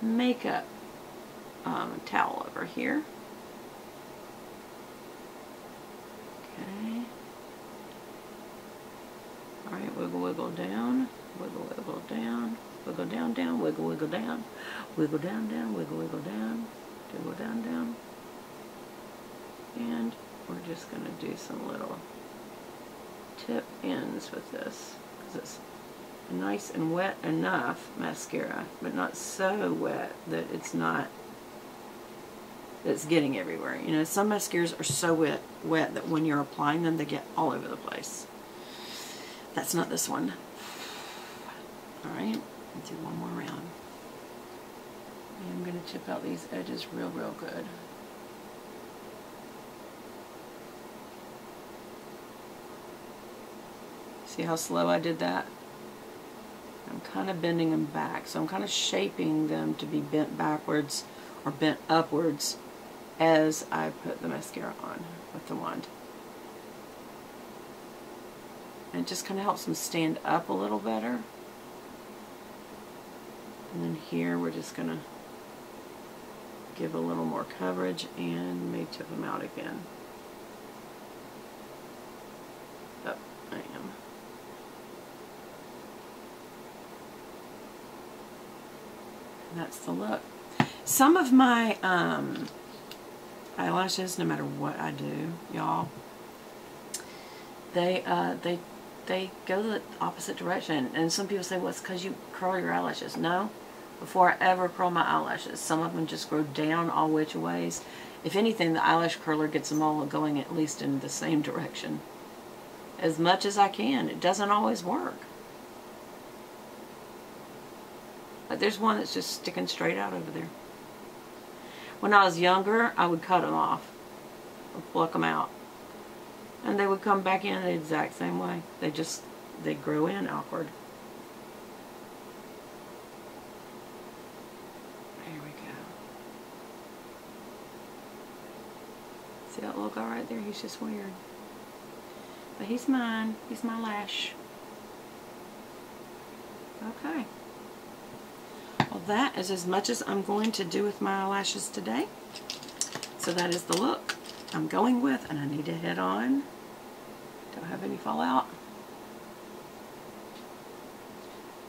makeup towel over here. Okay. Alright, wiggle, wiggle down, wiggle, wiggle down, wiggle down, down, wiggle, wiggle down, wiggle down, down, wiggle, wiggle down, wiggle down, down. And we're just going to do some little tip ends with this, because it's nice and wet enough mascara, but not so wet that it's not, that it's getting everywhere. You know, some mascaras are so wet that when you're applying them, they get all over the place. That's not this one. Alright, let's do one more round. And I'm going to tip out these edges real, real good. See how slow I did that? I'm kind of bending them back, so I'm kind of shaping them to be bent backwards or bent upwards as I put the mascara on with the wand. And it just kind of helps them stand up a little better. And then here we're just going to give a little more coverage and maybe tip them out again. Oh, I am. And that's the look. Some of my eyelashes, no matter what I do, y'all, they go the opposite direction. And some people say, well, it's because you curl your eyelashes. No. Before I ever curl my eyelashes, some of them just grow down all which ways. If anything, the eyelash curler gets them all going at least in the same direction. As much as I can. It doesn't always work. But there's one that's just sticking straight out over there. When I was younger, I would cut them off. Or pluck them out. And they would come back in the exact same way. They grow in awkward. There we go. See that little guy right there? He's just weird. But he's mine. He's my lash. Okay. Well, that is as much as I'm going to do with my eyelashes today. So that is the look I'm going with, and I need to head on. Don't have any fallout.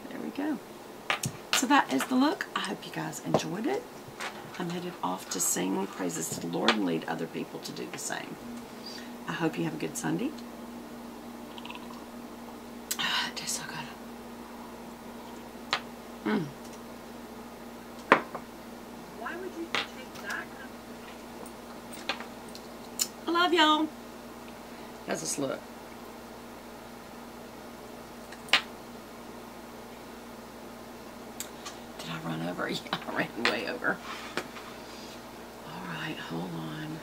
There we go. So that is the look. I hope you guys enjoyed it. I'm headed off to sing praises to the Lord and lead other people to do the same. I hope you have a good Sunday. It tastes so good. Why would you take that? I love y'all. How's this look? Did I run over? Yeah, I ran way over. Alright, hold on.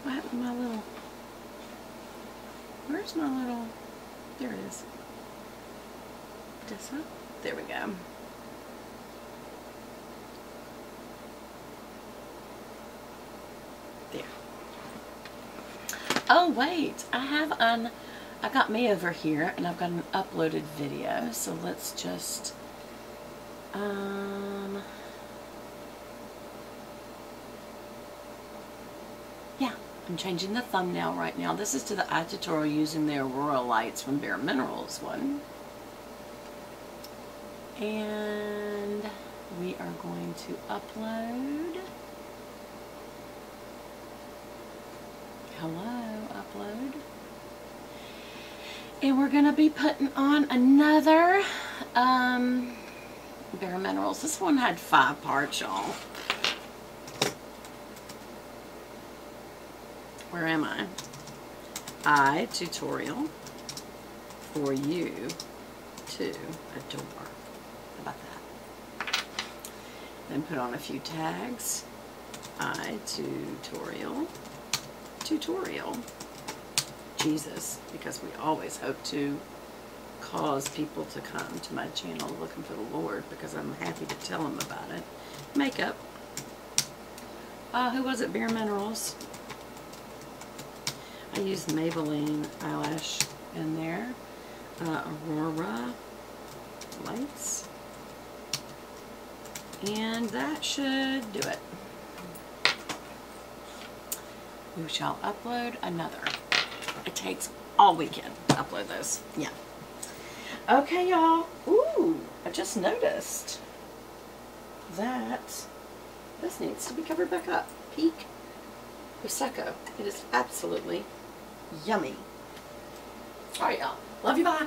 What happened to my little... Where's my little... There it is. This one? There we go. There. Oh wait, I got me over here and I've got an uploaded video, so let's just yeah, I'm changing the thumbnail right now. This is to the eye tutorial using the Aurora lights from Bare Minerals one. And we are going to upload. Hello, upload. And we're going to be putting on another Bare Minerals. This one had 5 parts, y'all. Where am I? Eye tutorial for you to adore. How about that? Then put on a few tags. Eye tutorial. Jesus, because we always hope to cause people to come to my channel looking for the Lord, because I'm happy to tell them about it. Makeup. Who was it? Bare Minerals. I used Maybelline eyelash in there. Aurora lights. And that should do it. We shall upload another. It takes all weekend to upload those. Yeah. Okay, y'all. Ooh, I just noticed that this needs to be covered back up. Peak Prosecco. It is absolutely yummy. All right, y'all. Love you. Bye.